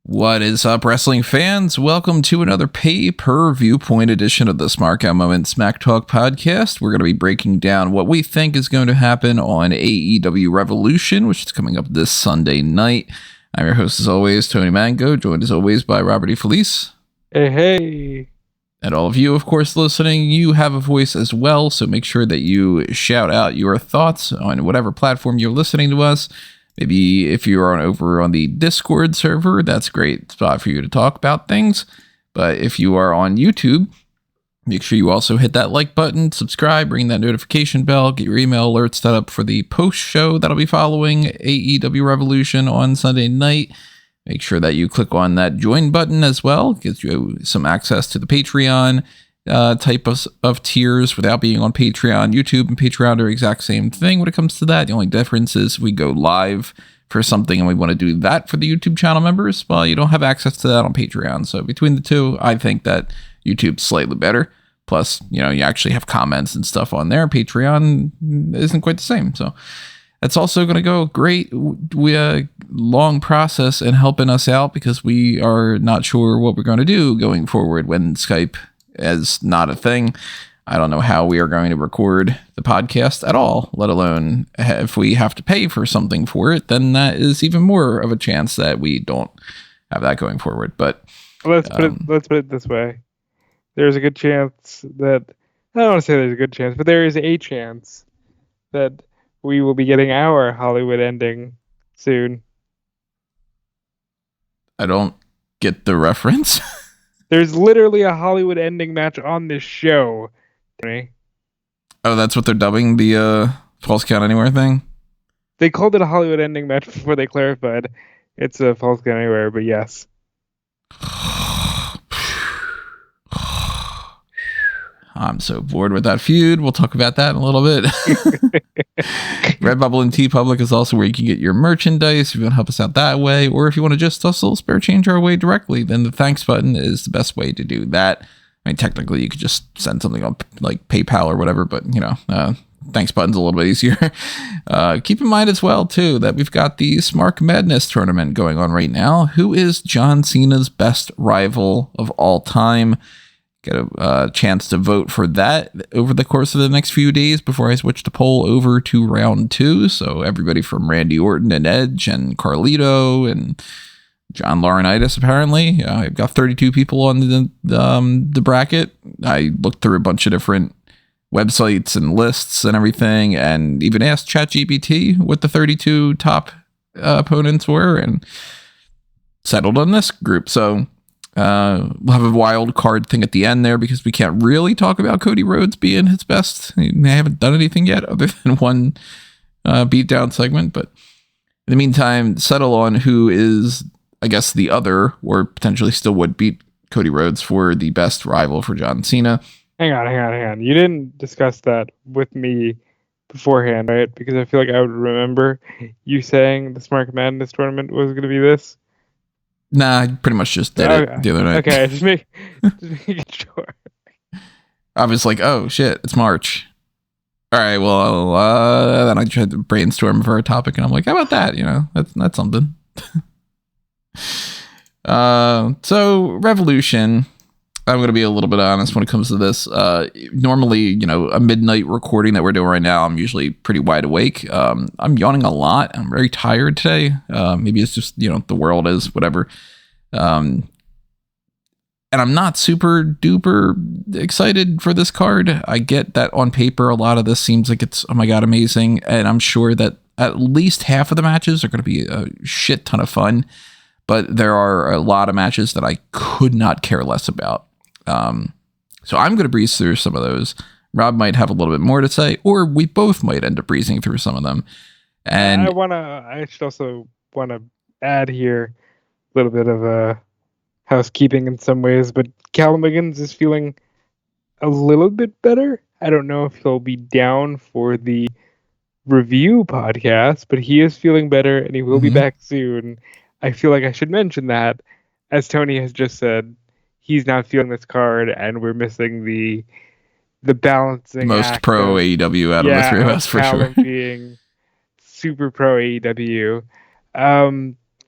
What is up, wrestling fans? Welcome to another Pay-Per-Viewpoint edition of the Smark Moment Smack Talk podcast. We're going to be breaking down what we think is going to happen on AEW Revolution, which is coming up this Sunday night. I'm your host, as always, Tony Mango, joined as always by Robert E. Felice. Hey. And all of you, of course, listening, you have a voice as well, so make sure that you shout out your thoughts on whatever platform you're listening to us. Maybe if you're over on the Discord server, that's a great spot for you to talk about things. But if you are on YouTube, make sure you also hit that like button, subscribe, ring that notification bell, get your email alerts set up for the post show that'll be following AEW Revolution on Sunday night. Make sure that you click on that join button as well. It gives you some access to the Patreon type of tiers without being on Patreon. YouTube and Patreon are the exact same thing when it comes to that. The only difference is we go live for something and we want to do that for the YouTube channel members. Well, you don't have access to that on Patreon. So between the two, I think that YouTube's slightly better. Plus, you actually have comments and stuff on there. Patreon isn't quite the same. So that's also going to go great. We long process in helping us out because we are not sure what we're going to do going forward when Skype is not a thing. I don't know how we are going to record the podcast at all, let alone if we have to pay for something for it, then that is even more of a chance that we don't have that going forward. But let's put it this way. There's a good chance that, I don't want to say there's a good chance, but there is a chance that we will be getting our Hollywood ending soon. I don't get the reference. There's literally a Hollywood ending match on this show. Oh, that's what they're dubbing the False Count Anywhere thing? They called it a Hollywood ending match before they clarified it's a False Count Anywhere, but yes. I'm so bored with that feud. We'll talk about that in a little bit. Redbubble and TeePublic is also where you can get your merchandise if you want to help us out that way. Or if you want to just hustle spare change our way directly, then the thanks button is the best way to do that. I mean, technically, you could just send something on like PayPal or whatever, but, thanks button's a little bit easier. Keep in mind as well, too, that we've got the Smark Madness tournament going on right now. Who is John Cena's best rival of all time? Get a chance to vote for that over the course of the next few days before I switch the poll over to round 2. So everybody from Randy Orton and Edge and Carlito and John Laurinaitis, apparently. I've got 32 people on the bracket. I looked through a bunch of different websites and lists and everything, and even asked ChatGPT what the 32 top opponents were and settled on this group. So we'll have a wild card thing at the end there because we can't really talk about Cody Rhodes being his best. I haven't done anything yet other than one beatdown segment. But in the meantime, settle on who is, I guess, the other or potentially still would beat Cody Rhodes for the best rival for John Cena. Hang on. You didn't discuss that with me beforehand, right? Because I feel like I would remember you saying the Smark Madness tournament was going to be this. Nah, I pretty much just did it the other night. Okay, just making sure. I was like, oh shit, it's March. All right, well, then I tried to brainstorm for a topic, and I'm like, how about that? That's something. So Revolution, I'm going to be a little bit honest when it comes to this. Normally, a midnight recording that we're doing right now, I'm usually pretty wide awake. I'm yawning a lot. I'm very tired today. Maybe it's just, the world is whatever. And I'm not super duper excited for this card. I get that on paper, a lot of this seems like it's, oh my God, amazing. And I'm sure that at least half of the matches are going to be a shit ton of fun. But there are a lot of matches that I could not care less about. So I'm going to breeze through some of those. Rob might have a little bit more to say, or we both might end up breezing through some of them. And I should also want to add here a little bit of housekeeping in some ways, but Callum Wiggins is feeling a little bit better. I don't know if he'll be down for the review podcast, but he is feeling better and he will be back soon. I feel like I should mention that, as Tony has just said, he's not feeling this card and we're missing the the balancing Most act pro of, AEW out of the three of us, for sure. Callum being super pro AEW.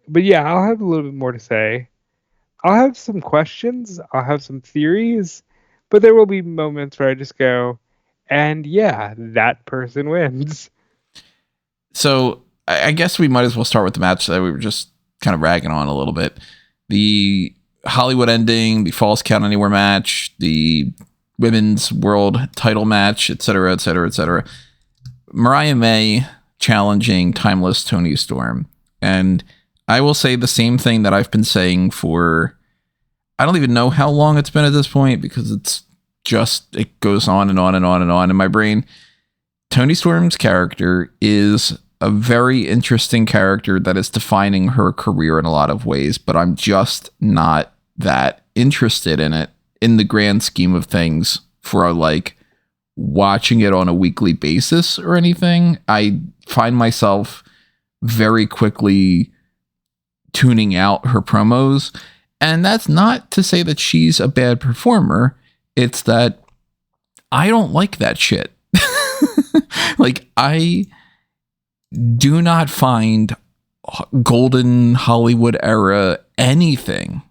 But yeah, I'll have a little bit more to say. I'll have some questions. I'll have some theories, but there will be moments where I just go, and yeah, that person wins. So I guess we might as well start with the match that we were just kind of ragging on a little bit. The Hollywood ending, the Falls Count Anywhere match, the women's world title match, etc., etc., etc. Mariah May challenging Timeless Toni Storm. And I will say the same thing that I've been saying for, I don't even know how long it's been at this point, because it goes on and on and on and on in my brain. Toni Storm's character is a very interesting character that is defining her career in a lot of ways, but I'm just not that interested in it in the grand scheme of things for like watching it on a weekly basis or anything. I find myself very quickly tuning out her promos, and that's not to say that she's a bad performer. It's that I don't like that shit. Like, I do not find golden Hollywood era anything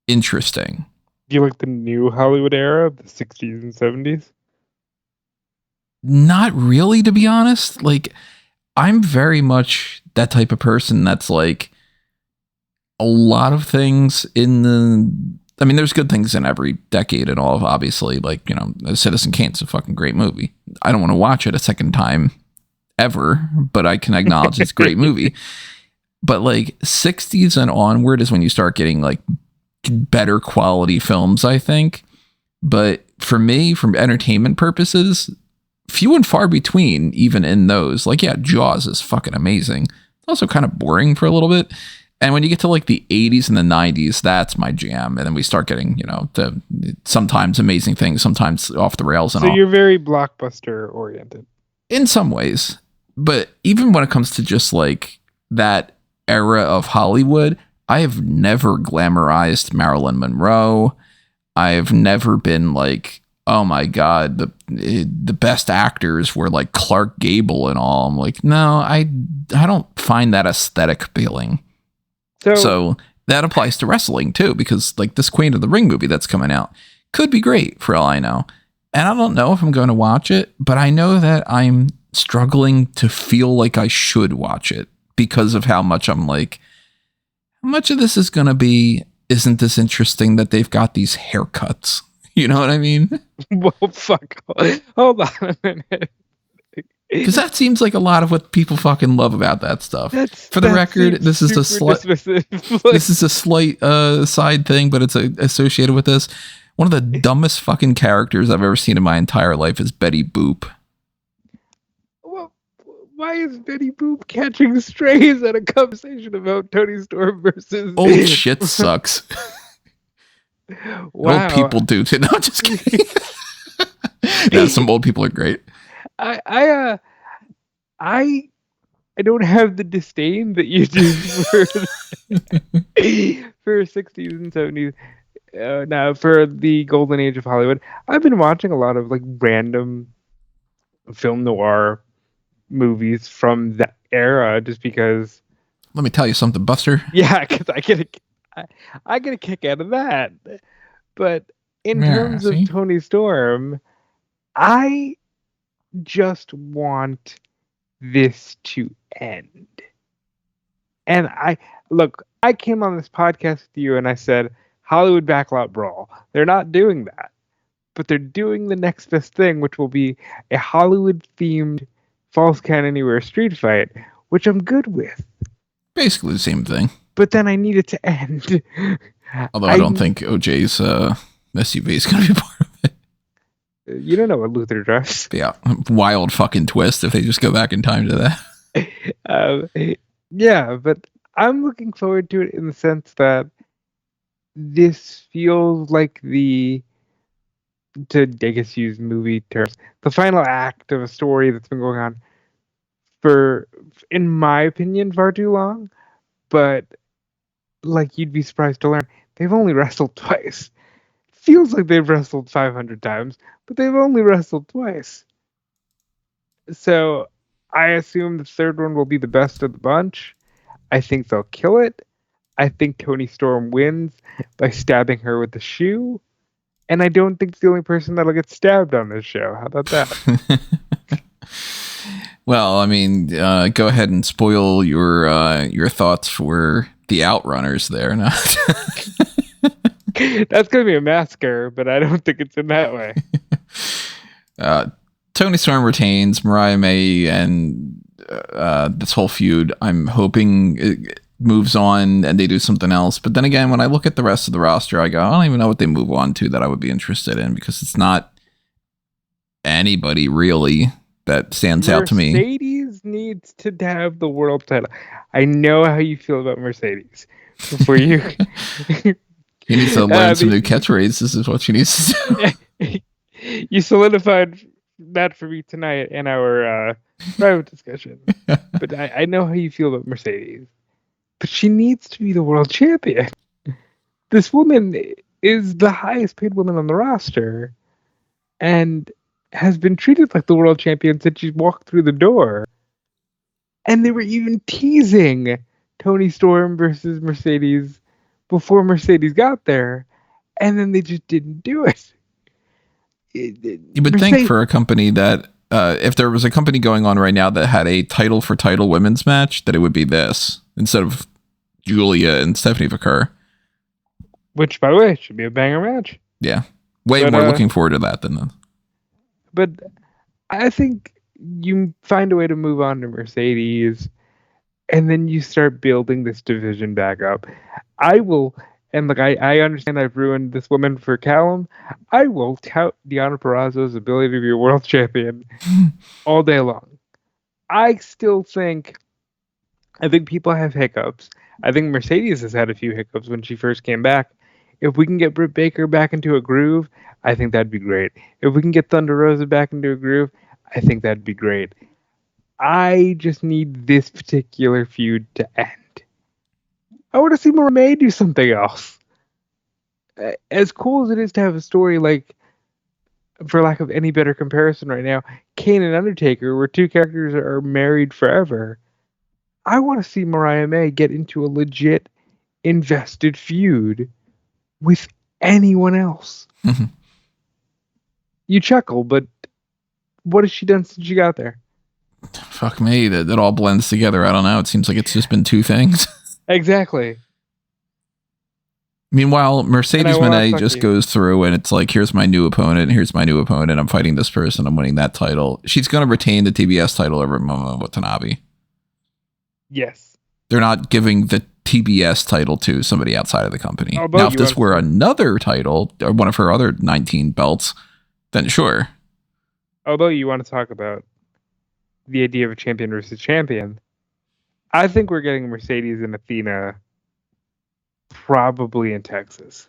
interesting. Do you like the new Hollywood era, the 60s and 70s? Not really, to be honest. Like, I'm very much that type of person that's like, a lot of things in I mean, there's good things in every decade and all, obviously. Like, you know, Citizen Kane's a fucking great movie. I don't want to watch it a second time ever, but I can acknowledge it's a great movie. But like 60s and onward is when you start getting like better quality films, I think. But for me, from entertainment purposes, few and far between, even in those. Like, yeah, Jaws is fucking amazing. Also kind of boring for a little bit. And when you get to like the 80s and the 90s, that's my jam. And then we start getting, you know, sometimes amazing things, sometimes off the rails and all. So you're very blockbuster oriented. In some ways. But even when it comes to just like that era of Hollywood, I have never glamorized Marilyn Monroe. I've never been like, oh my God, the best actors were like Clark Gable and all. I'm like, no, I don't find that aesthetic appealing. So that applies to wrestling too, because like this Queen of the Ring movie that's coming out could be great for all I know. And I don't know if I'm going to watch it, but I know that I'm struggling to feel like I should watch it because of how much I'm like, how much of this is going to be, isn't this interesting that they've got these haircuts? You know what I mean? Well, fuck. Hold on a minute. Because that seems like a lot of what people fucking love about that stuff. For the record, this is a slight side thing, but it's associated with this. One of the dumbest fucking characters I've ever seen in my entire life is Betty Boop. Well, why is Betty Boop catching strays at a conversation about Toni Storm versus... Old shit sucks. Wow. Old people do too. No, just kidding. No, some old people are great. I don't have the disdain that you do for 60s and 70s. Now, for the golden age of Hollywood, I've been watching a lot of like random film noir movies from that era, just because. Let me tell you something, Buster. Yeah, because I get a kick out of that. But in terms of Toni Storm, I just want this to end. And I came on this podcast with you and I said, Hollywood Backlot Brawl. They're not doing that, but they're doing the next best thing, which will be a Hollywood themed Falls Count Anywhere street fight, which I'm good with. Basically the same thing. But then I need it to end. Although I don't think OJ's SUV is going to be part of it. You don't know what Luther drives. Yeah, wild fucking twist if they just go back in time to that. Yeah, but I'm looking forward to it in the sense that this feels like to I guess use movie terms, the final act of a story that's been going on for, in my opinion, far too long. But like, you'd be surprised to learn they've only wrestled twice. feels like they've wrestled 500 times, but they've only wrestled twice. So I assume the third one will be the best of the bunch. I think they'll kill it. I think Toni Storm wins by stabbing her with the shoe. And I don't think it's the only person that'll get stabbed on this show. How about that? Well, I mean, go ahead and spoil your thoughts for the Outrunners there. No. That's going to be a massacre, but I don't think it's in that way. Toni Storm retains. Mariah May and this whole feud, I'm hoping it moves on and they do something else. But then again, when I look at the rest of the roster, I go, I don't even know what they move on to that I would be interested in, because it's not anybody really that stands out to me. Mercedes needs to have the world title. I know how you feel about Mercedes. Before you... He needs to learn some new catchphrases is what she needs to do. You solidified that for me tonight in our private discussion. But I know how you feel about Mercedes. But she needs to be the world champion. This woman is the highest paid woman on the roster and has been treated like the world champion since she walked through the door. And they were even teasing Toni Storm versus Mercedes before Mercedes got there, and then they just didn't do it. You would think for a company that, if there was a company going on right now that had a title for title women's match, that it would be this instead of Julia and Stephanie Vaquer. Which, by the way, should be a banger match. Yeah. Way more looking forward to that than them. But I think you find a way to move on to Mercedes, and then you start building this division back up. I will, and look, I understand I've ruined this woman for Callum. I will tout Deonna Purrazzo's ability to be a world champion all day long. I think people have hiccups. I think Mercedes has had a few hiccups when she first came back. If we can get Britt Baker back into a groove, I think that'd be great. If we can get Thunder Rosa back into a groove, I think that'd be great. I just need this particular feud to end. I want to see Mariah May do something else. As cool as it is to have a story like, for lack of any better comparison right now, Kane and Undertaker, where two characters are married forever, I want to see Mariah May get into a legit invested feud with anyone else. Mm-hmm. You chuckle, but what has she done since she got there? Fuck me, that all blends together. I don't know. It seems like it's just been two things. Exactly. Meanwhile, Mercedes Moné just goes through and it's like, here's my new opponent. I'm fighting this person. I'm winning that title. She's going to retain the TBS title over Momo Watanabe. Yes. They're not giving the TBS title to somebody outside of the company. Now, if this were another title or one of her other 19 belts, then sure. Although you want to talk about the idea of a champion versus champion, I think we're getting Mercedes and Athena probably in Texas.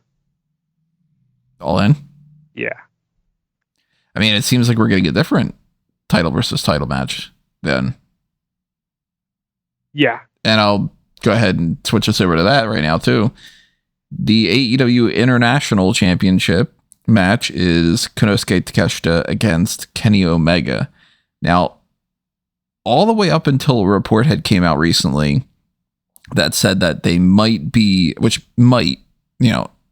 All in? Yeah. I mean, it seems like we're getting a different title versus title match then. Yeah. And I'll go ahead and switch us over to that right now, too. The AEW International Championship match is Konosuke Takeshita against Kenny Omega. Now, all the way up until a report had came out recently that said that they might be, which might,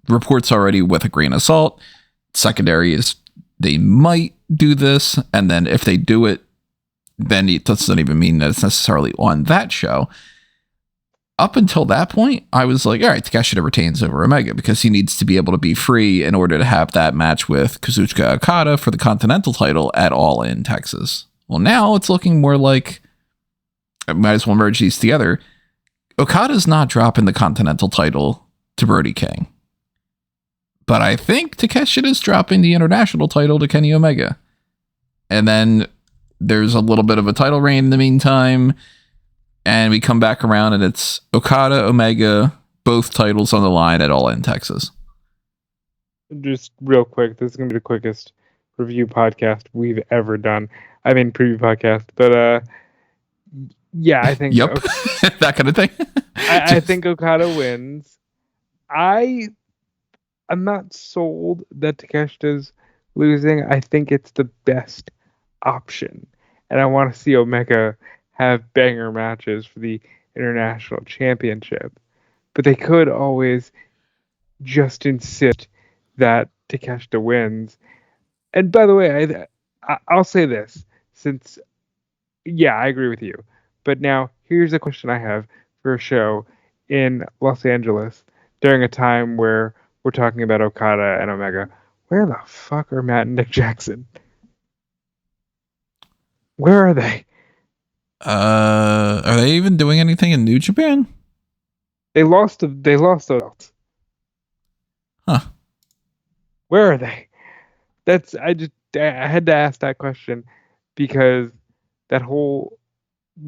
reports already with a grain of salt. Secondary is they might do this, and then if they do it, then it doesn't even mean that it's necessarily on that show. Up until that point, I was like, all right, Takeshita retains over Omega because he needs to be able to be free in order to have that match with Kazuchika Okada for the Continental title at All In Texas. Well, now it's looking more like I might as well merge these together. Okada's not dropping the Continental title to Brody King. But I think Takeshita's dropping the International title to Kenny Omega. And then there's a little bit of a title reign in the meantime. And we come back around and it's Okada, Omega, both titles on the line at All In Texas. Just real quick, this is going to be the quickest review podcast we've ever done. I mean, preview podcast. But, yeah, I think... Yep, that kind of thing. I think Okada wins. I I'm not sold that Takeshita's losing. I think it's the best option. And I want to see Omega have banger matches for the International Championship. But they could always just insist that Takeshita wins. And by the way, I'll say this, since, yeah, I agree with you. But now, here's a question I have for a show in Los Angeles during a time where we're talking about Okada and Omega. Where the fuck are Matt and Nick Jackson? Where are they? Are they even doing anything in New Japan? They lost those belts. Huh. Where are they? I had to ask that question because the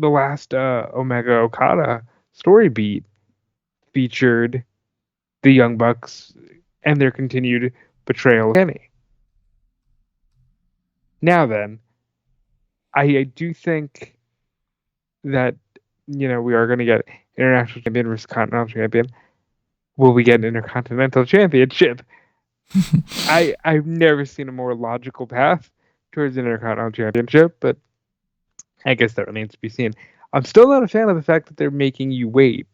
last Omega Okada story beat featured the Young Bucks and their continued betrayal of Kenny. Now then, I do think that, we are going to get International Champion versus Continental Champion. Will we get an Intercontinental Championship? I've never seen a more logical path towards an Intercontinental Championship, but I guess that remains to be seen. I'm still not a fan of the fact that they're making you wait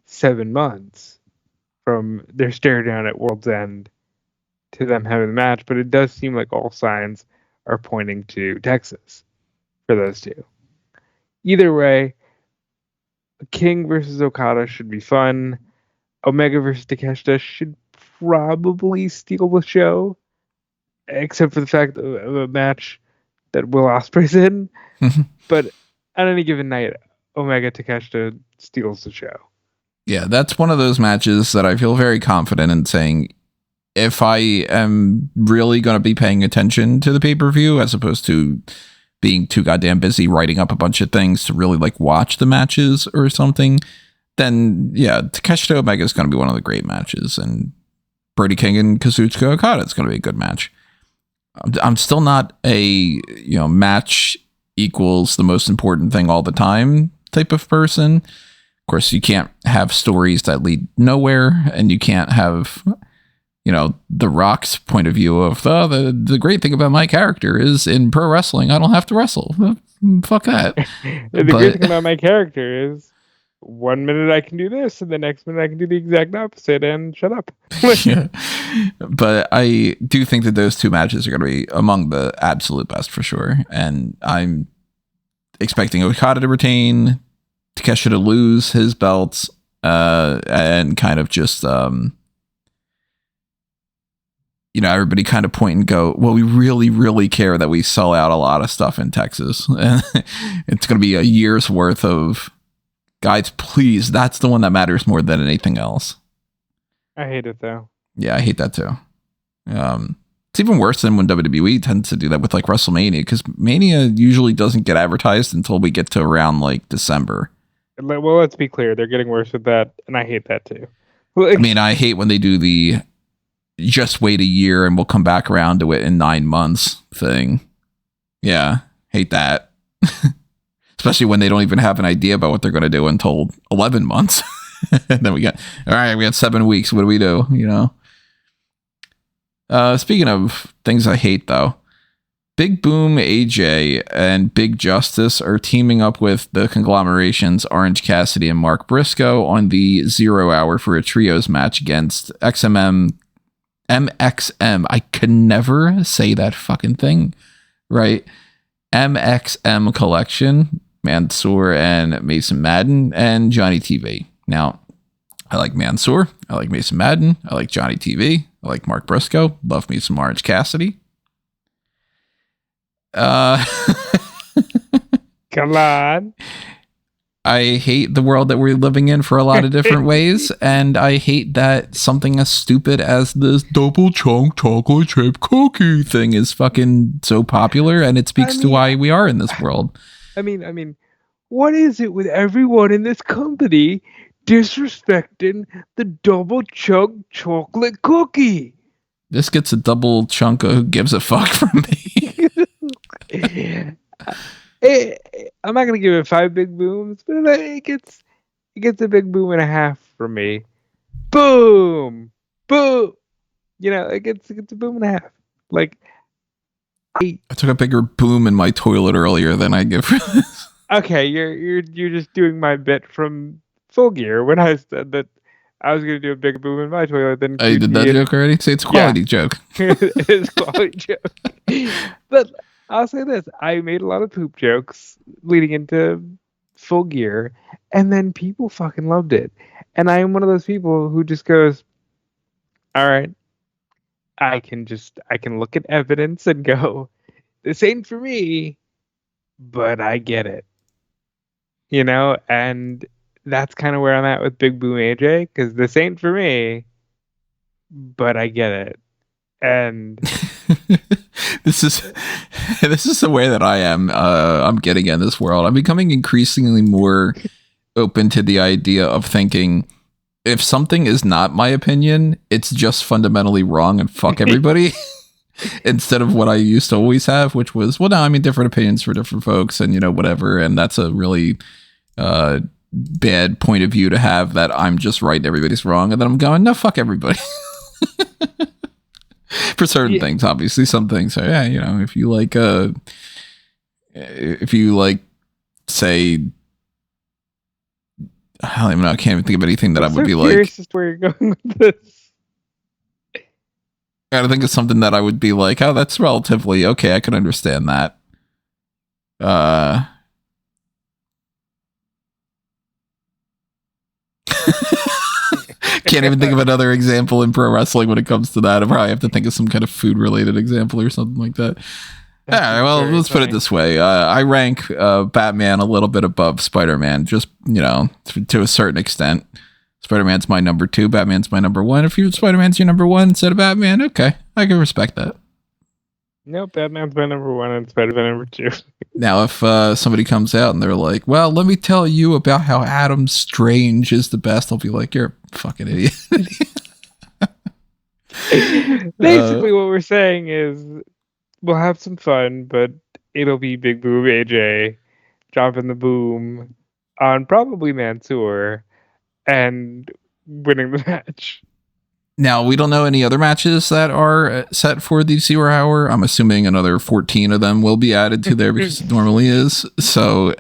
7 months from their stare down at World's End to them having the match, but it does seem like all signs are pointing to Texas for those two. Either way, King versus Okada should be fun. Omega versus Takeshita should probably steal the show, except for the fact of a match that Will Ospreay's in. But on any given night, Omega Takeshita steals the show. Yeah, that's one of those matches that I feel very confident in saying, if I am really going to be paying attention to the pay-per-view as opposed to being too goddamn busy writing up a bunch of things to really like watch the matches or something, then yeah, Takeshita Omega is going to be one of the great matches, and Brody King and Kazuchika Okada is going to be a good match. I'm still not a match equals the most important thing all the time type of person. Of course, you can't have stories that lead nowhere, and you can't have The Rock's point of view of the great thing about my character is in pro wrestling I don't have to wrestle. Fuck that. The great thing about my character is 1 minute I can do this, and the next minute I can do the exact opposite and shut up. Yeah. But I do think that those two matches are going to be among the absolute best for sure. And I'm expecting Okada to retain, Takeshita to lose his belts, and kind of just, everybody kind of point and go, well, we really, really care that we sell out a lot of stuff in Texas. And it's going to be a year's worth of, guys, please, that's the one that matters more than anything else. I hate it, though. Yeah, I hate that, too. It's even worse than when WWE tends to do that with, like, WrestleMania, because Mania usually doesn't get advertised until we get to around, like, December. Well, let's be clear. They're getting worse with that, and I hate that, too. I mean, I hate when they do the just wait a year and we'll come back around to it in 9 months thing. Yeah, hate that. Especially when they don't even have an idea about what they're going to do until 11 months. And then we got 7 weeks. What do we do? Speaking of things I hate, though, Big Boom AJ and Big Justice are teaming up with the Conglomeration's Orange Cassidy and Mark Briscoe on the 0 hour for a trios match against MXM. I can never say that fucking thing right. MXM Collection, Mansoor and Mason Madden, and Johnny TV. Now, I like Mansoor. I like Mason Madden. I like Johnny TV. I like Mark Briscoe. Love me some Orange Cassidy. Come on. I hate the world that we're living in for a lot of different ways, and I hate that something as stupid as this double chunk chocolate chip cookie thing is fucking so popular, and it speaks to why we are in this world. I mean, what is it with everyone in this company disrespecting the double chunk chocolate cookie? This gets a double chunk of who gives a fuck from me. I'm not gonna give it 5 big booms, but it gets a big boom and a half from me. Boom, boom. like it's a boom and a half. Like I took a bigger boom in my toilet earlier than I give for this. okay, you're just doing my bit from Full Gear when I said that I was gonna do a bigger boom in my toilet than I did that joke already. Say it's a quality joke. It is a quality joke. But I'll say this: I made a lot of poop jokes leading into Full Gear, and then people fucking loved it. And I am one of those people who just goes, "All right, I can look at evidence and go, this ain't for me, but I get it." And that's kind of where I'm at with Big Boom AJ, because this ain't for me, but I get it. And this is the way that I am. I'm getting in this world. I'm becoming increasingly more open to the idea of thinking, if something is not my opinion, it's just fundamentally wrong and fuck everybody. Instead of what I used to always have, which was, well, no, I mean, different opinions for different folks and, whatever. And that's a really bad point of view to have, that I'm just right and everybody's wrong. And then I'm going, no, fuck everybody. For certain things, obviously. Some things are, if you like, say, I don't even know, I can't even think of anything that I would be like. I'm curious as to where you're going with this. I gotta think of something that I would be like, oh, that's relatively okay. I can understand that. Can't even think of another example in pro wrestling when it comes to that. I probably have to think of some kind of food related example or something like that. All right, well, let's put it this way. I rank Batman a little bit above Spider-Man, just, to a certain extent. Spider-Man's my number 2. Batman's my number 1. If Spider-Man's your number 1 instead of Batman, okay, I can respect that. Nope, Batman's my number 1 and Spider-Man number 2. Now, if somebody comes out and they're like, well, let me tell you about how Adam Strange is the best, I'll be like, you're a fucking idiot. Basically, what we're saying is we'll have some fun, but it'll be Big Boom AJ dropping the boom on probably Mansoor and winning the match. Now, we don't know any other matches that are set for the 0 hour. I'm assuming another 14 of them will be added to there because it normally is. So,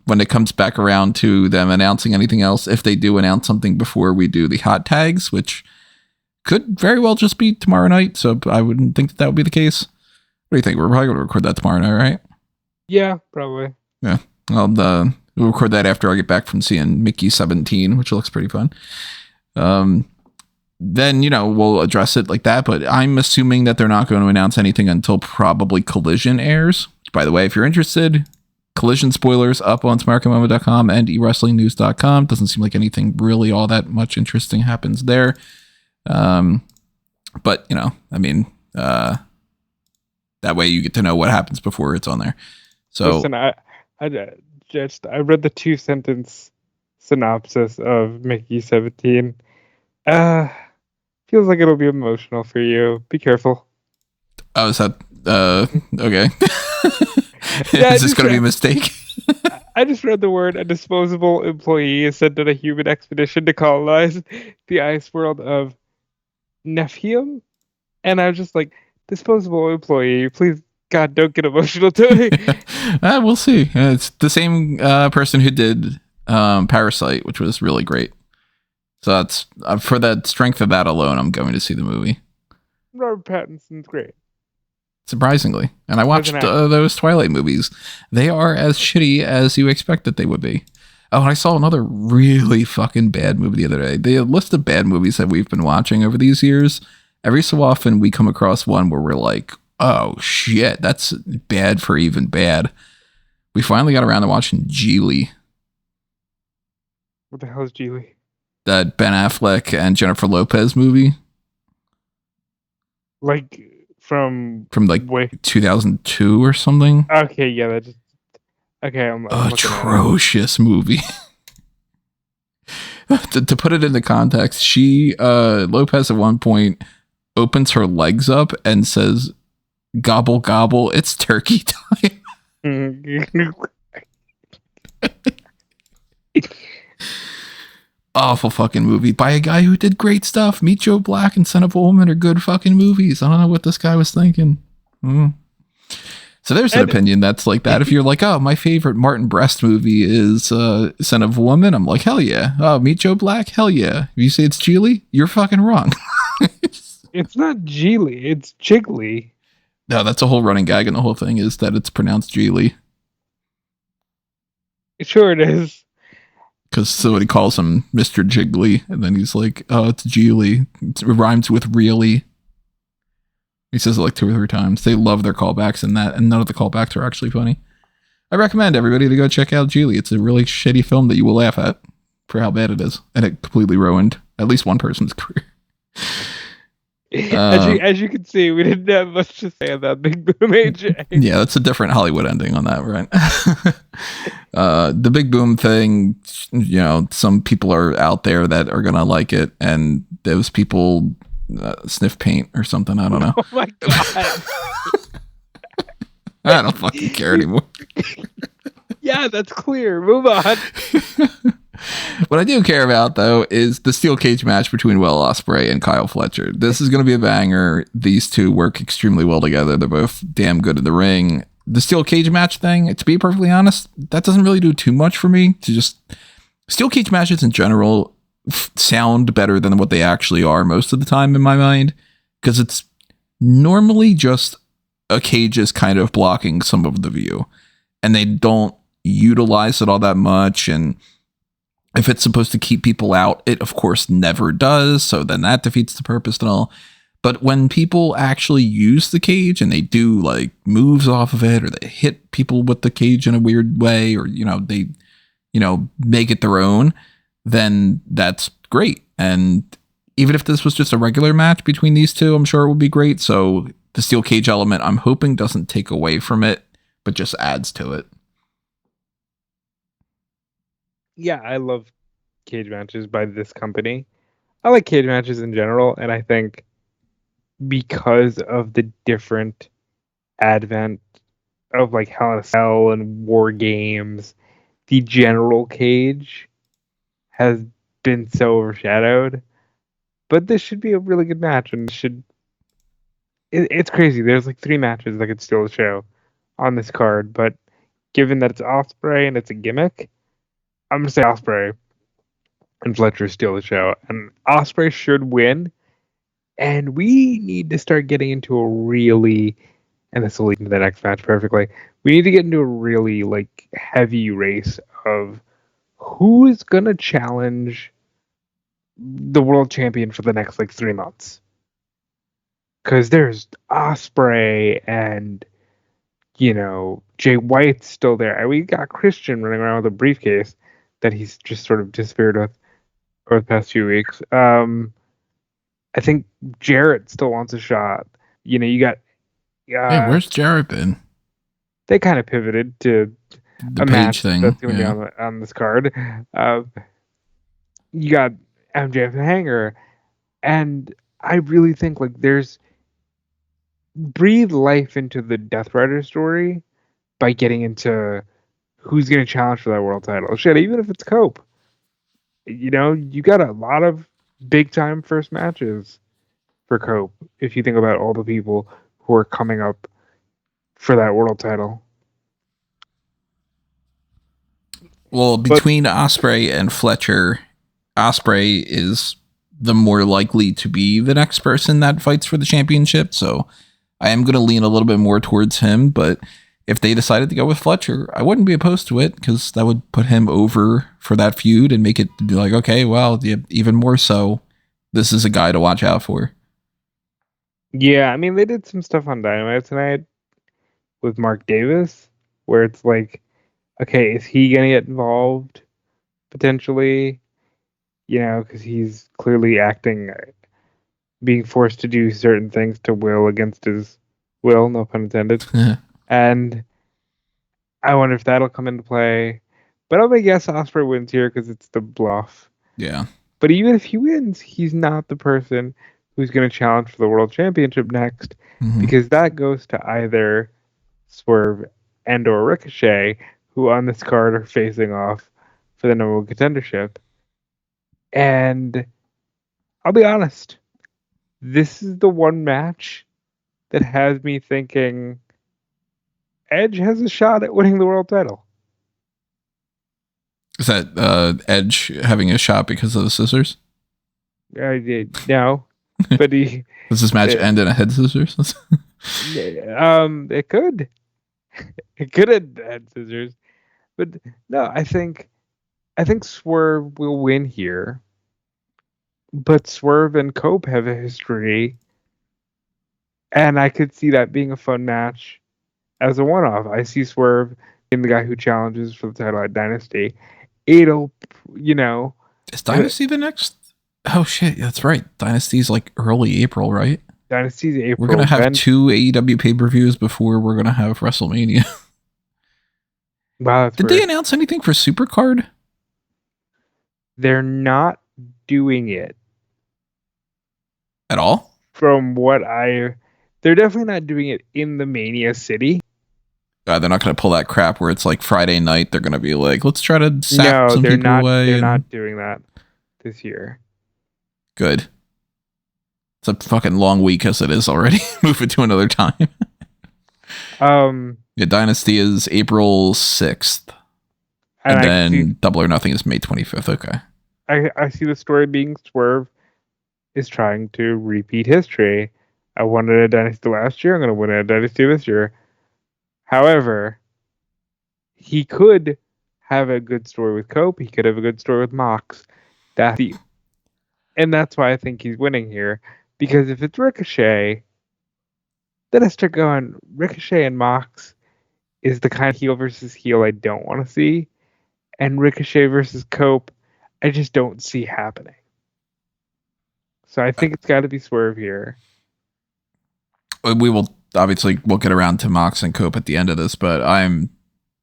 when it comes back around to them announcing anything else, if they do announce something before we do the hot tags, which could very well just be tomorrow night. So I wouldn't think that would be the case. What do you think? We're probably going to record that tomorrow night, right? Yeah, probably. Yeah. Well, we'll record that after I get back from seeing Mickey 17, which looks pretty fun. Then, we'll address it like that. But I'm assuming that they're not going to announce anything until probably Collision airs. By the way, if you're interested, Collision spoilers up on smarkandmomo.com and ewrestlingnews.com. Doesn't seem like anything really all that much interesting happens there. But, that way you get to know what happens before it's on there. So listen, I read the 2-sentence synopsis of Mickey 17. Feels like it'll be emotional for you. Be careful. Oh, is that okay? Is this going to be a mistake? I just read the word a disposable employee is sent on a human expedition to colonize the ice world of Nephium, and I was just like, disposable employee, please, God, don't get emotional to me. We'll see. It's the same person who did Parasite, which was really great. So that's for the strength of that alone, I'm going to see the movie. Robert Pattinson's great. Surprisingly. And I watched those Twilight movies. They are as shitty as you expect that they would be. Oh, and I saw another really fucking bad movie the other day. The list of bad movies that we've been watching over these years, every so often we come across one where we're like, oh shit, that's bad for even bad. We finally got around to watching Geely. What the hell is Geely? That Ben Affleck and Jennifer Lopez movie. Like from like 2002 or something. Okay, yeah, that just okay. I'm atrocious movie. to put it into context, Lopez at one point opens her legs up and says, "Gobble gobble, it's turkey time." awful fucking movie by a guy who did great stuff. Meet Joe Black and Son of a Woman are good fucking movies. I don't know what this guy was thinking. So there's an opinion that's like that. If you're like, oh, my favorite Martin Brest movie is Son of a Woman, I'm like, hell yeah. Oh, Meet Joe Black? Hell yeah. If you say it's Geely, you're fucking wrong. It's not Geely, it's Jiggly. No, that's a whole running gag, and the whole thing is that it's pronounced Geely. Sure it is. Because somebody calls him Mr. Jiggly, and then he's like, oh, it's Geely. It rhymes with really. He says it like 2 or 3 times. They love their callbacks in that, and none of the callbacks are actually funny. I recommend everybody to go check out Geely. It's a really shitty film that you will laugh at for how bad it is. And it completely ruined at least one person's career. As you can see, we didn't have much to say about Big Boom AJ. Yeah, that's a different Hollywood ending on that, right? The Big Boom thing, you know, some people are out there that are going to like it, and those people sniff paint or something. I don't know. Oh my god. I don't fucking care anymore. Yeah, that's clear. Move on. What I do care about, though, is the steel cage match between Will Ospreay and Kyle Fletcher. This is going to be a banger. These two work extremely well together. They're both damn good in the ring. The steel cage match thing, to be perfectly honest, that doesn't really do too much for me. Steel cage matches in general sound better than what they actually are most of the time in my mind, because it's normally just a cage is kind of blocking some of the view, and they don't utilize it all that much. And if it's supposed to keep people out, it of course never does. So then that defeats the purpose and all. But when people actually use the cage and they do like moves off of it, or they hit people with the cage in a weird way, or, you know, they, you know, make it their own, then that's great. And even if this was just a regular match between these two, I'm sure it would be great. So the steel cage element, I'm hoping, doesn't take away from it, but just adds to it. Yeah, I love cage matches by this company. I like cage matches in general, and I think because of the different advent of like Hell in a Cell and War Games, the general cage has been so overshadowed. But this should be a really good match, and it's crazy. There's like 3 matches that could steal the show on this card, but given that it's Ospreay and it's a gimmick, I'm going to say Ospreay and Fletcher steal the show. And Ospreay should win. And we need to start getting into a really, and this will lead into the next match perfectly, we need to get into a really like heavy race of who is going to challenge the world champion for the next like 3 months. Because there's Ospreay and, you know, Jay White's still there. And we got Christian running around with a briefcase that he's just sort of disappeared with over the past few weeks. I think Jarrett still wants a shot. You know, you got... hey, where's Jarrett been? They kind of pivoted to the page thing that's going to be on this card. You got MJF and Hanger. And I really think, like, there's... breathe life into the Death Rider story by getting into who's going to challenge for that world title. Shit, even if it's Cope. You know, you got a lot of big-time first matches for Cope, if you think about all the people who are coming up for that world title. Well, between Ospreay and Fletcher, Ospreay is the more likely to be the next person that fights for the championship, so I am going to lean a little bit more towards him, but if they decided to go with Fletcher, I wouldn't be opposed to it, because that would put him over for that feud and make it be like, okay, well, yeah, even more so, this is a guy to watch out for. Yeah, I mean, they did some stuff on Dynamite tonight with Mark Davis, where it's like, okay, is he going to get involved potentially? You know, because he's clearly acting, being forced to do certain things to Will against his will, no pun intended. And I wonder if that'll come into play. But I'm going to guess Ospreay wins here because it's the bluff. Yeah. But even if he wins, he's not the person who's going to challenge for the World Championship next, because that goes to either Swerve and or Ricochet, who on this card are facing off for the number one contendership. And I'll be honest, this is the one match that has me thinking Edge has a shot at winning the world title. Is that Edge having a shot because of the scissors? No, but he. Does this match end in a head scissors? It could. It could have had scissors, but no. I think Swerve will win here, but Swerve and Cope have a history, and I could see that being a fun match as a one-off. I see Swerve being the guy who challenges for the title at Dynasty. It'll, Is Dynasty the next? Oh shit, that's right. Dynasty's like early April, right? Dynasty's April. We're gonna have 2 AEW pay-per-views before we're gonna have WrestleMania. Wow, Did they announce anything for Supercard? They're not doing it At all? From what they're definitely not doing it in the Mania City. They're not going to pull that crap where it's like Friday night. They're going to be like, let's try to sap some people away. They're not doing that this year. Good. It's a fucking long week as it is already. Move it to another time. Yeah, Dynasty is April 6th. And then Double or Nothing is May 25th. Okay. I see the story being Swerve is trying to repeat history. I won it at Dynasty last year. I'm going to win it at Dynasty this year. However, he could have a good story with Cope. He could have a good story with Mox. And that's why I think he's winning here. Because if it's Ricochet, then I start going, Ricochet and Mox is the kind of heel versus heel I don't want to see. And Ricochet versus Cope, I just don't see happening. So I think it's got to be Swerve here. We'll get around to Mox and Cope at the end of this, but I'm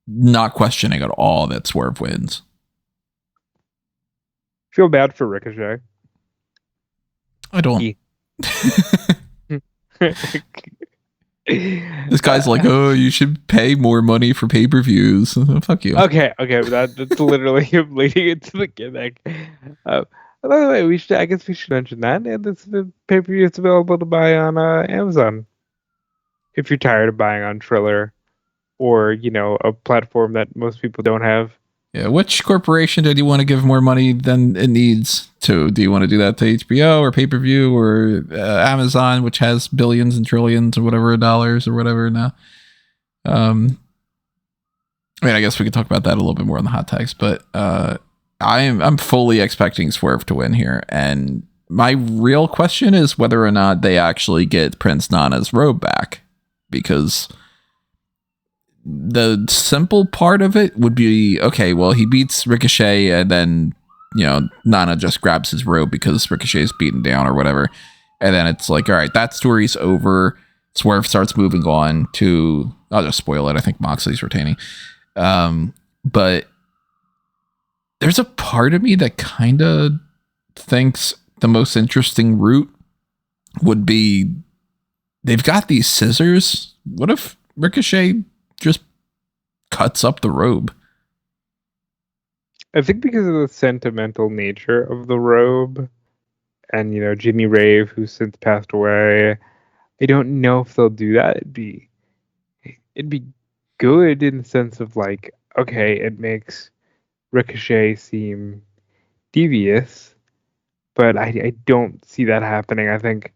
not questioning at all that Swerve wins. Feel bad for Ricochet. I don't. This guy's like, oh, you should pay more money for pay-per-views. Fuck you. Okay, that's literally him leading into the gimmick. By the way, I guess we should mention that. And this pay-per-view is available to buy on Amazon. If you're tired of buying on Triller or, a platform that most people don't have. Yeah, which corporation do you want to give more money than it needs to? Do you want to do that to HBO or pay-per-view or Amazon, which has billions and trillions or whatever dollars or whatever now? I guess we could talk about that a little bit more on the hot takes, but I'm fully expecting Swerve to win here, and my real question is whether or not they actually get Prince Nana's robe back, because the simple part of it would be, okay, well, he beats Ricochet and then, Nana just grabs his robe because Ricochet's beaten down or whatever. And then it's like, all right, that story's over. Swerve starts moving on to, I'll just spoil it. I think Moxley's retaining. But there's a part of me that kind of thinks the most interesting route would be, they've got these scissors. What if Ricochet just cuts up the robe? I think because of the sentimental nature of the robe and, Jimmy Rave, who's since passed away, I don't know if they'll do that. It'd be good in the sense of like, okay, it makes Ricochet seem devious, but I don't see that happening. I think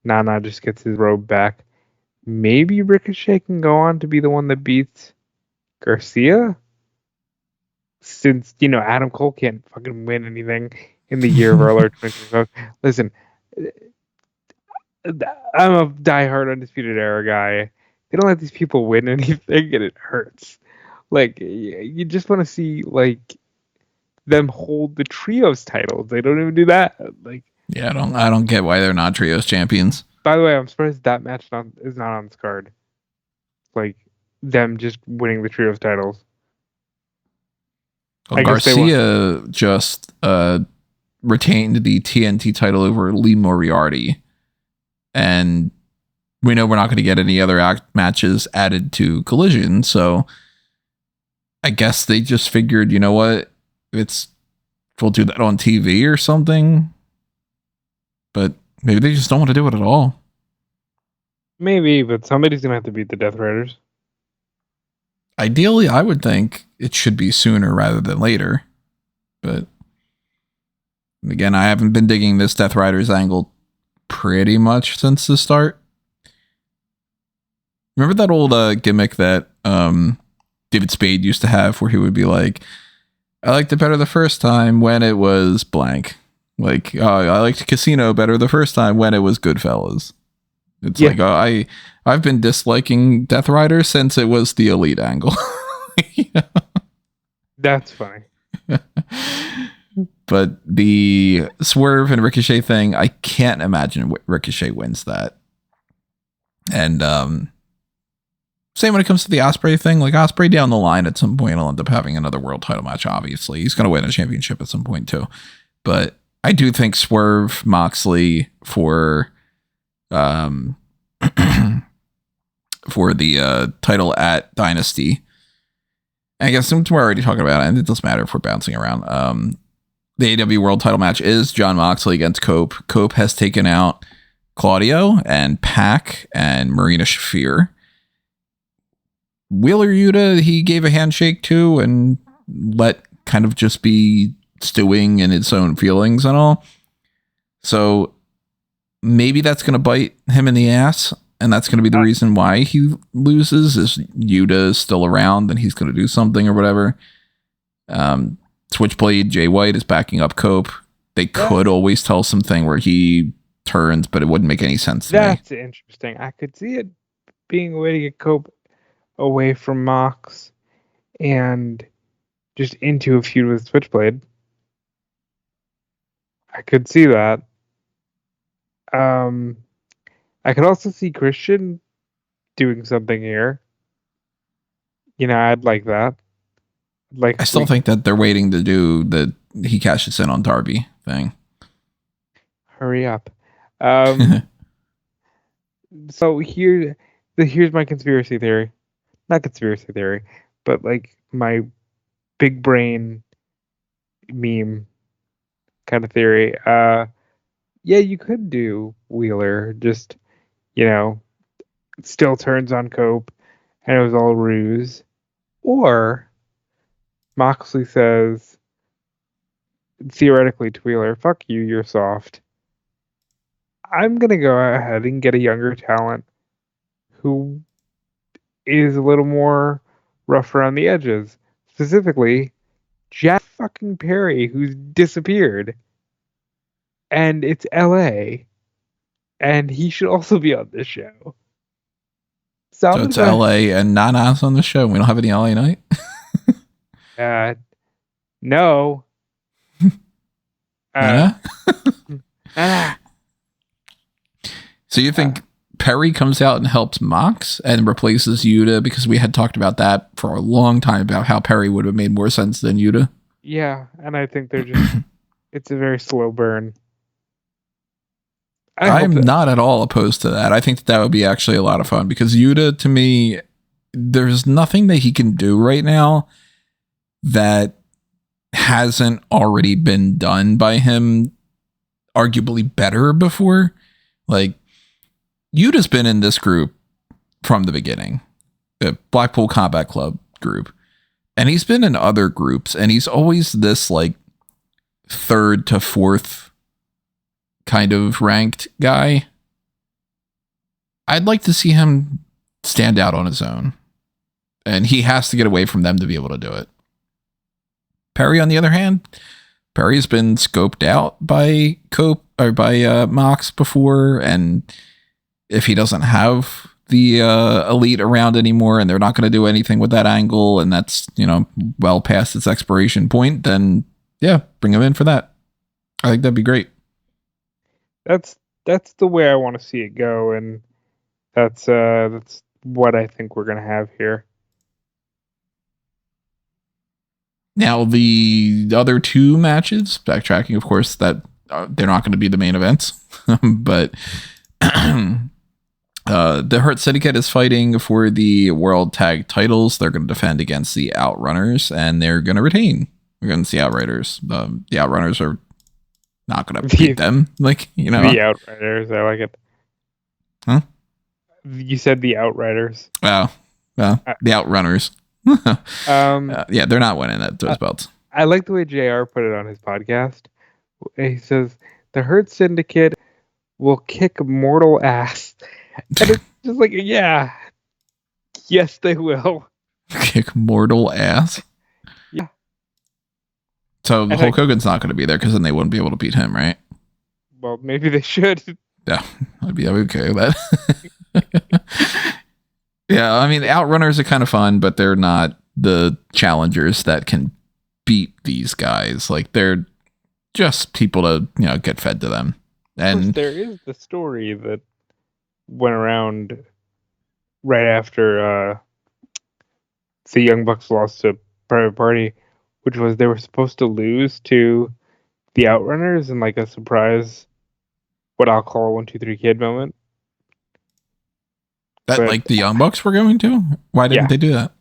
Nana just gets his robe back. Maybe Ricochet can go on to be the one that beats Garcia, since Adam Cole can't fucking win anything in the year of our Lord 2025. Listen, I'm a diehard Undisputed Era guy. They don't let these people win anything, and it hurts. Like, you just want to see like them hold the trios titles. They don't even do that. Like, yeah, I don't get why they're not trios champions. By the way, I'm surprised that match is not on this card. Like, them just winning the trios titles. Well, Garcia just retained the TNT title over Lee Moriarty. And we know we're not going to get any other matches added to Collision. So I guess they just figured, you know what? It's we'll do that on TV or something. But maybe they just don't want to do it at all. Maybe, but somebody's gonna have to beat the Death Riders. Ideally, I would think it should be sooner rather than later. But again, I haven't been digging this Death Riders angle pretty much since the start. Remember that old gimmick that David Spade used to have where he would be like, I liked it better the first time when it was blank. Like, I liked Casino better the first time when it was Goodfellas. It's like, I've been disliking Death Rider since it was the Elite angle. Yeah. That's funny. But the Swerve and Ricochet thing, I can't imagine Ricochet wins that. And same when it comes to the Ospreay thing. Like, Ospreay down the line at some point will end up having another world title match, obviously. He's going to win a championship at some point, too. But I do think Swerve Moxley for for the title at Dynasty. I guess since we're already talking about it, and it doesn't matter if we're bouncing around. The AEW World Title match is Jon Moxley against Cope. Cope has taken out Claudio and Pac and Marina Shafir. Wheeler Yuta, he gave a handshake to and let kind of just be stewing in its own feelings and all. So maybe that's going to bite him in the ass. And that's going to be the reason why he loses is Yuta is still around and he's going to do something or whatever. Switchblade Jay White is backing up Cope. They could always tell something where he turns, but it wouldn't make any sense to me. That's interesting. I could see it being a way to get Cope away from Mox and just into a feud with Switchblade. I could see that. I could also see Christian doing something here. You know, I'd like that. I still think that they're waiting to do the he cashes in on Darby thing. Hurry up. So here's my conspiracy theory. Not conspiracy theory, but like my big brain meme kind of theory. Yeah, you could do Wheeler, just, you know, still turns on Cope and it was all ruse. Or Moxley says, theoretically to Wheeler, fuck you, you're soft. I'm going to go ahead and get a younger talent who is a little more rough around the edges. Specifically, Jack fucking Perry, who's disappeared. And it's LA. And he should also be on this show. So it's LA and not us on the show. We don't have any LA night? No. So you think Perry comes out and helps Mox and replaces Yuta? Because we had talked about that for a long time about how Perry would have made more sense than Yuta. Yeah, and I think they're just... it's a very slow burn. I'm not at all opposed to that. I think that would be actually a lot of fun because Yuta, to me, there's nothing that he can do right now that hasn't already been done by him arguably better before. Like, Yuta's been in this group from the beginning, the Blackpool Combat Club group, and he's been in other groups, and he's always this like third to fourth kind of ranked guy. I'd like to see him stand out on his own, and he has to get away from them to be able to do it. Perry, on the other hand, Perry's been scoped out by Cope or by Mox before, and if he doesn't have the Elite around anymore, and they're not going to do anything with that angle, and that's, you know, well past its expiration point, then yeah, bring him in for that. I think that'd be great. That's the way I want to see it go, and that's what I think we're gonna have here. Now the other two matches, backtracking, of course, that they're not going to be the main events, but the Hurt Syndicate is fighting for the World Tag Titles. They're going to defend against the Outrunners, and they're going to retain. We're going to see Outriders. The Outrunners are not going to beat them. Like, you know. The Outriders. I like it. Huh? You said the Outriders. Oh, well, the Outrunners. Yeah, they're not winning those belts. I like the way JR put it on his podcast. He says, the Hurt Syndicate will kick mortal ass. And it's just like, yeah. Yes, they will. Kick mortal ass? Yeah. So Hulk Hogan's not going to be there because then they wouldn't be able to beat him, right? Well, maybe they should. Yeah, I'd be okay with that. Yeah, I mean, the Outrunners are kind of fun, but they're not the challengers that can beat these guys. Like, they're just people to, you know, get fed to them. And there is the story that went around right after the Young Bucks lost to Private Party, which was they were supposed to lose to the Outrunners in like a surprise, what I'll call a 1, 2, 3 kid moment. That, like, the Young Bucks were going to? Why didn't they do that?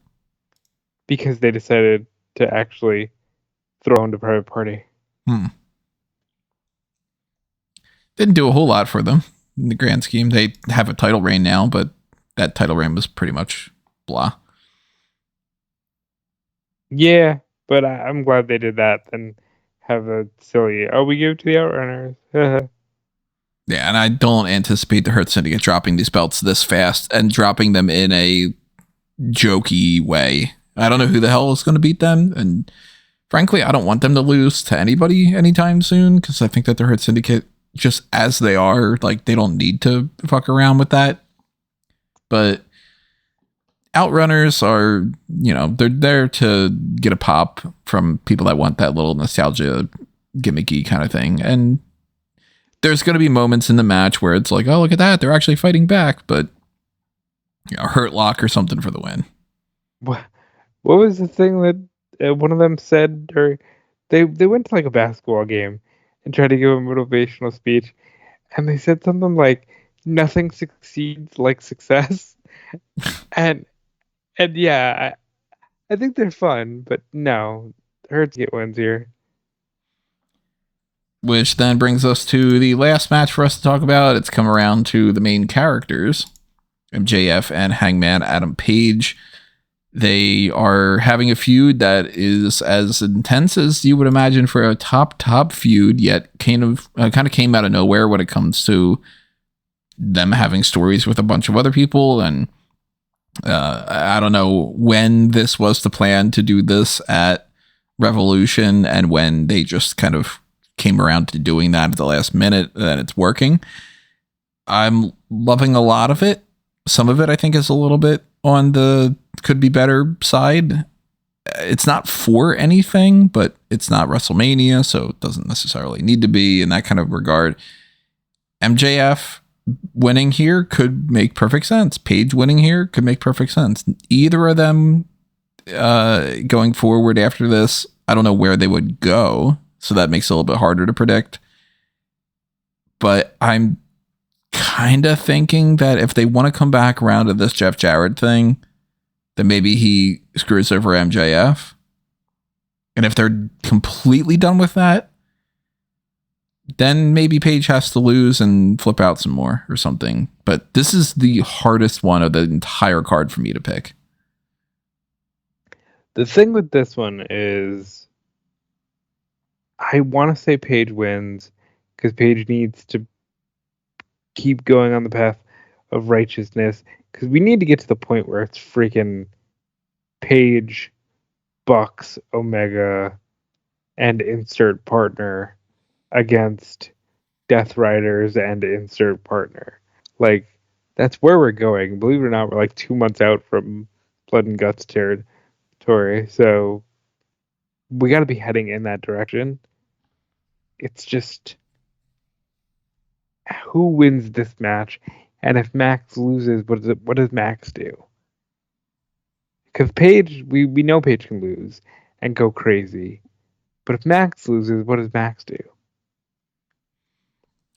Because they decided to actually throw him to Private Party. Didn't do a whole lot for them in the grand scheme. They have a title reign now, but that title reign was pretty much blah. Yeah, but I'm glad they did that and have a silly, we give it to the Outrunners. Yeah, and I don't anticipate the Hurt Syndicate dropping these belts this fast and dropping them in a jokey way. I don't know who the hell is going to beat them, and frankly, I don't want them to lose to anybody anytime soon because I think that the Hurt Syndicate, just as they are, like, they don't need to fuck around with that. But Outrunners are, you know, they're there to get a pop from people that want that little nostalgia gimmicky kind of thing, and there's going to be moments in the match where it's like, oh, look at that, they're actually fighting back, but, you know, Hurt Lock or something for the win. What was the thing that one of them said? Or they went to like a basketball game and tried to give a motivational speech, and they said something like, "Nothing succeeds like success," and yeah, I think they're fun, but no, Hurts get wins here. Which then brings us to the last match for us to talk about. It's come around to the main characters, MJF and Hangman Adam Page. They are having a feud that is as intense as you would imagine for a top feud, yet kind of came out of nowhere when it comes to them having stories with a bunch of other people. And I don't know when this was the plan to do this at Revolution and when they just kind of came around to doing that at the last minute and it's working. I'm loving a lot of it. Some of it I think is a little bit on the could be better side. It's not for anything, but it's not WrestleMania, so it doesn't necessarily need to be in that kind of regard. MJF winning here could make perfect sense. Page winning here could make perfect sense. Either of them going forward after this, I don't know where they would go, so that makes it a little bit harder to predict. But I'm kind of thinking that if they want to come back around to this Jeff Jarrett thing, then maybe he screws over MJF. And if they're completely done with that, then maybe Page has to lose and flip out some more or something. But this is the hardest one of the entire card for me to pick. The thing with this one is I want to say Page wins because Page needs to keep going on the path of righteousness, because we need to get to the point where it's freaking Page, Bucks, Omega, and insert partner against Death Riders and insert partner. Like, that's where we're going. Believe it or not, we're like 2 months out from Blood and Guts territory, so we got to be heading in that direction. It's just, who wins this match? And if Max loses, what does Max do? Because Page, we know Page can lose and go crazy. But if Max loses, what does Max do?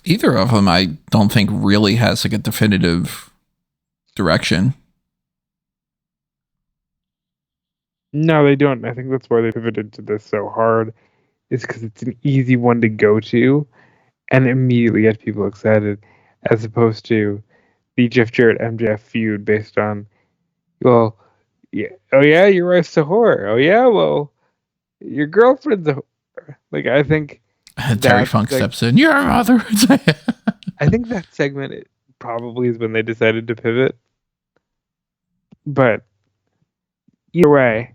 Either of them, I don't think really has like a definitive direction. No, they don't. I think that's why they pivoted to this so hard, is because it's an easy one to go to and immediately get people excited, as opposed to the Jeff Jarrett MJF feud based on, well, yeah, oh yeah, your wife's a whore. Oh yeah, well, your girlfriend's a whore. Like, I think Terry that Funk steps in. Your mother. I think that segment probably is when they decided to pivot. But either way,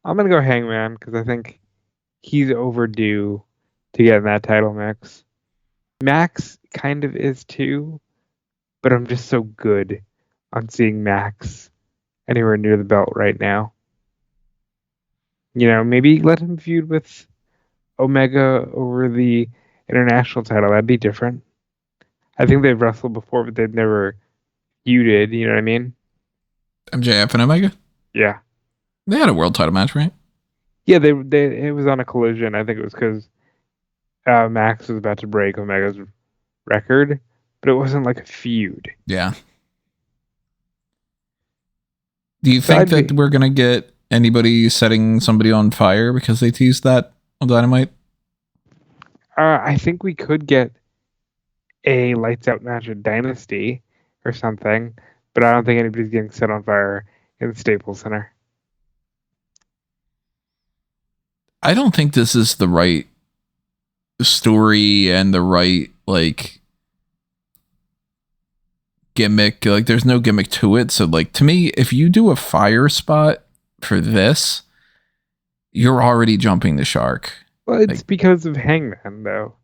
I'm gonna go Hangman because I think he's overdue to get in that title mix. Max kind of is too, but I'm just so good on seeing Max anywhere near the belt right now. Maybe let him feud with Omega over the international title. That'd be different. I think they've wrestled before, but they've never feuded. You know what I mean? MJF and Omega? Yeah. They had a world title match, right? Yeah, they it was on a collision. I think it was because Max was about to break Omega's record, but it wasn't like a feud. Yeah. Do you think that we're going to get anybody setting somebody on fire because they teased that on Dynamite? I think we could get a lights out match at Dynasty or something, but I don't think anybody's getting set on fire in the Staples Center. I don't think this is the right story and the right, like, gimmick. Like, there's no gimmick to it. So, like, to me, if you do a fire spot for this, you're already jumping the shark. Well, it's because of Hangman, though.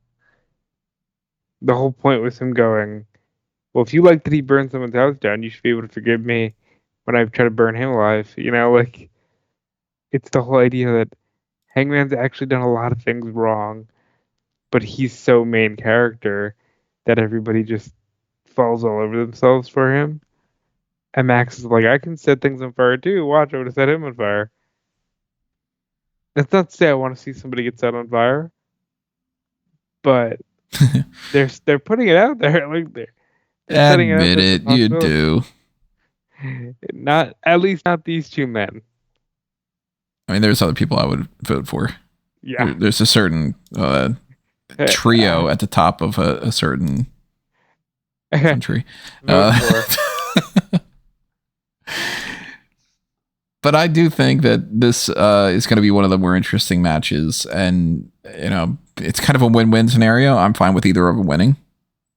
The whole point was him going, well, if you like that he burned someone's house down, you should be able to forgive me when I try to burn him alive. Like, it's the whole idea that Hangman's actually done a lot of things wrong, but he's so main character that everybody just falls all over themselves for him. And Max is like, I can set things on fire too. Watch, I would have set him on fire. That's not to say I want to see somebody get set on fire, but they're putting it out there. Like they're setting it up. Admit it, you do. Not at least not these two men. I mean, there's other people I would vote for. Yeah, there's a certain trio at the top of a certain country. But I do think that this is going to be one of the more interesting matches, and it's kind of a win-win scenario. I'm fine with either of them winning.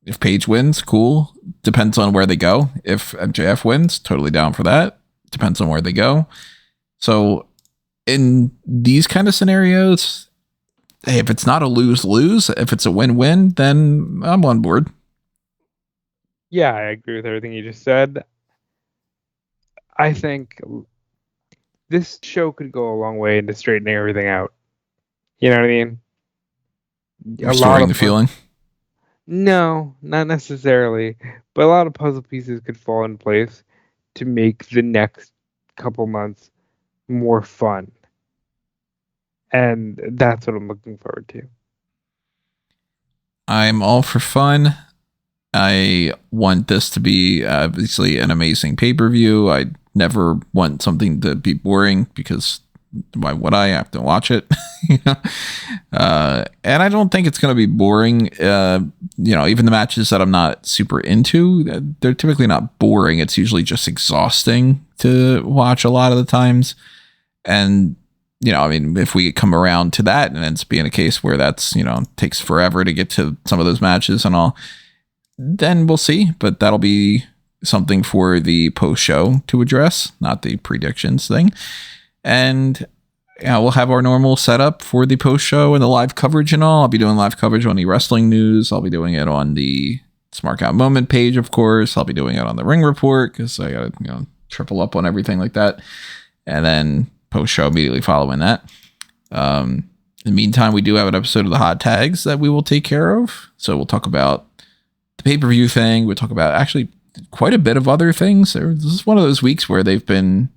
If Paige wins, cool. Depends on where they go. If MJF wins, totally down for that. Depends on where they go. So in these kind of scenarios, hey, if it's not a lose-lose, if it's a win-win, then I'm on board. Yeah, I agree with everything you just said. I think this show could go a long way into straightening everything out. You know what I mean? Restoring the feeling? No, not necessarily. But a lot of puzzle pieces could fall in place to make the next couple months more fun. And that's what I'm looking forward to. I'm all for fun. I want this to be obviously an amazing pay-per-view. I never want something to be boring because why would I have to watch it? And I don't think it's going to be boring. Even the matches that I'm not super into, they're typically not boring. It's usually just exhausting to watch a lot of the times. And, if we come around to that and it's being a case where that's, takes forever to get to some of those matches and all, then we'll see. But that'll be something for the post show to address, not the predictions thing. And we'll have our normal setup for the post show and the live coverage and all. I'll be doing live coverage on the wrestling news. I'll be doing it on the Smark Out Moment page, of course. I'll be doing it on the Ring Report because I got to triple up on everything like that. And then post show immediately following that. In the meantime, we do have an episode of the Hot Tags that we will take care of. So we'll talk about the pay-per-view thing. We'll talk about actually quite a bit of other things. This is one of those weeks where they've been,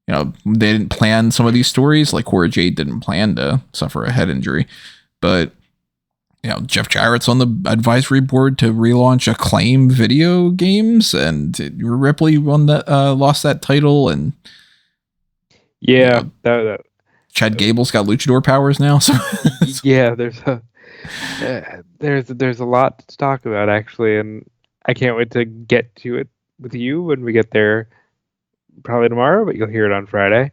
they didn't plan some of these stories. Like Cora Jade didn't plan to suffer a head injury, but Jeff Jarrett's on the advisory board to relaunch Acclaim video games, and Ripley won that, lost that title, and yeah, Chad Gable's got luchador powers now. So yeah, there's a lot to talk about actually, and I can't wait to get to it with you when we get there. Probably tomorrow, but you'll hear it on Friday.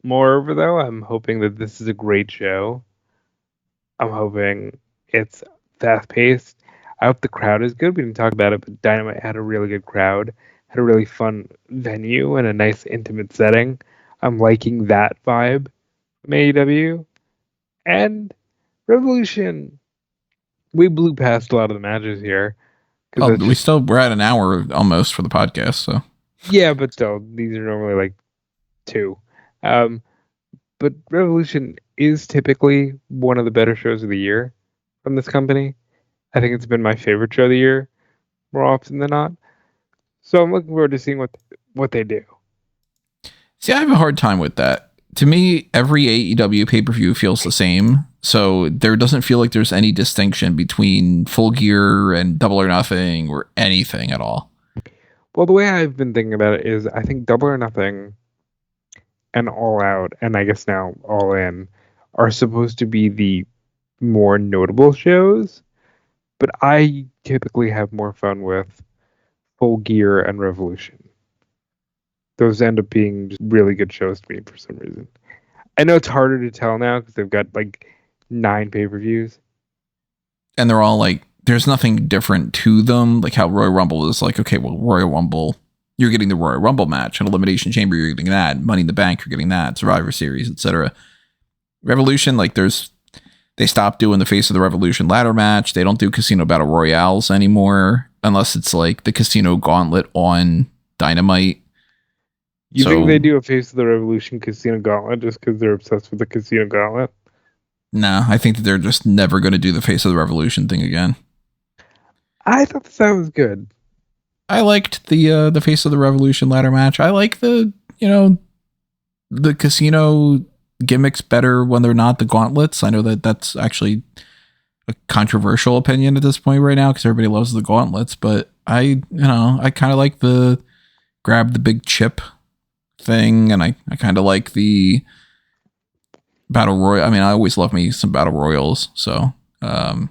Moreover, though, I'm hoping that this is a great show. I'm hoping it's fast-paced. I hope the crowd is good. We didn't talk about it, but Dynamite had a really good crowd, had a really fun venue, and a nice intimate setting. I'm liking that vibe from AEW. And Revolution. We blew past a lot of the matches here. We're at an hour almost for the podcast, so. Yeah, but still, these are normally like 2. But Revolution is typically one of the better shows of the year from this company. I think it's been my favorite show of the year more often than not. So I'm looking forward to seeing what they do. See, I have a hard time with that. To me, every AEW pay-per-view feels the same. So there doesn't feel like there's any distinction between Full Gear and Double or Nothing or anything at all. Well, the way I've been thinking about it is I think Double or Nothing and All Out, and I guess now All In, are supposed to be the more notable shows. But I typically have more fun with Full Gear and Revolution. Those end up being just really good shows to me for some reason. I know it's harder to tell now because they've got like 9 pay-per-views. And they're all like, there's nothing different to them. Like how Royal Rumble is like, okay, well, Royal Rumble, you're getting the Royal Rumble match. An Elimination Chamber, you're getting that. Money in the Bank, you're getting that. Survivor Series, etc. Revolution, like they stopped doing the Face of the Revolution ladder match. They don't do Casino Battle Royales anymore unless it's like the Casino Gauntlet on Dynamite. You think they do a Face of the Revolution Casino Gauntlet just because they're obsessed with the Casino Gauntlet? No, I think that they're just never going to do the Face of the Revolution thing again. I thought that was good. I liked the Face of the Revolution ladder match. I like the casino gimmicks better when they're not the gauntlets. I know that that's actually a controversial opinion at this point right now because everybody loves the gauntlets, but I kind of like the grab the big chip thing, and I kind of like the battle royal. I mean, I always love me some battle royals, so I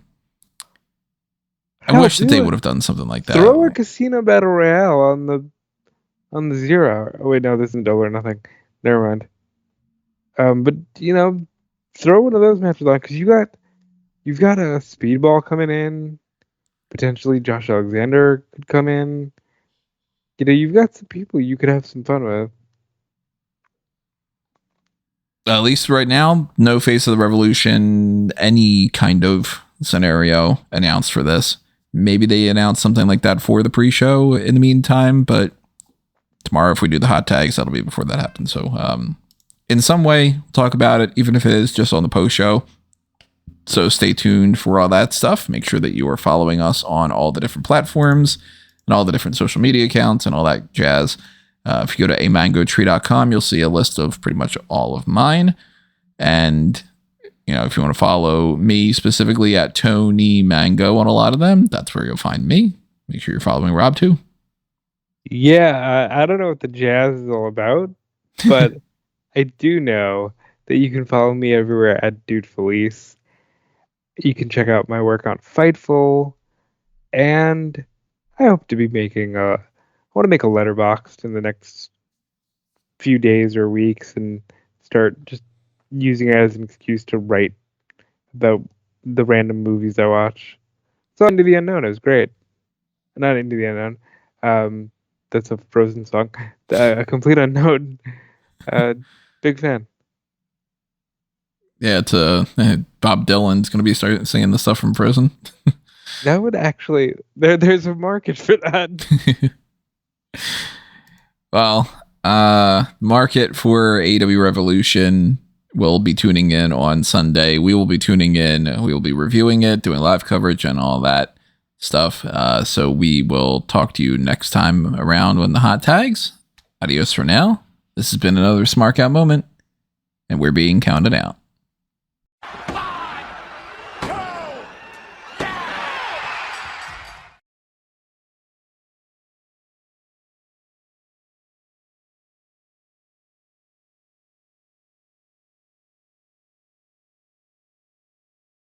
wish that they would have done something like that. Throw a casino battle royale on the Zero. Oh wait, no, this isn't Double or Nothing. Never mind. But throw one of those matches on because you've got a Speedball coming in. Potentially, Josh Alexander could come in. You've got some people you could have some fun with. At least right now, no Face of the Revolution, any kind of scenario announced for this. Maybe they announce something like that for the pre-show in the meantime, but tomorrow if we do the hot tags, that'll be before that happens. So in some way, we'll talk about it, even if it is just on the post-show. So stay tuned for all that stuff. Make sure that you are following us on all the different platforms and all the different social media accounts and all that jazz. If you go to amangotree.com, you'll see a list of pretty much all of mine. And, if you want to follow me specifically at Toni Mango on a lot of them, that's where you'll find me. Make sure you're following Rob too. Yeah, I don't know what the jazz is all about, but I do know that you can follow me everywhere at Dude Felice. You can check out my work on Fightful, and I hope to be making I want to make a letterboxd in the next few days or weeks and start just using it as an excuse to write about the random movies I watch. So Into the Unknown is great. Not Into the Unknown. That's a Frozen song. A Complete Unknown. Big fan. Yeah, it's Bob Dylan's going to be starting singing the stuff from Frozen. That would actually... There's a market for that. Well, market for AEW Revolution will be tuning in on Sunday. We will be tuning in. We will be reviewing it, doing live coverage and all that stuff. So we will talk to you next time around when the hot tags. Adios for now. This has been another Smark Out moment, and we're being counted out.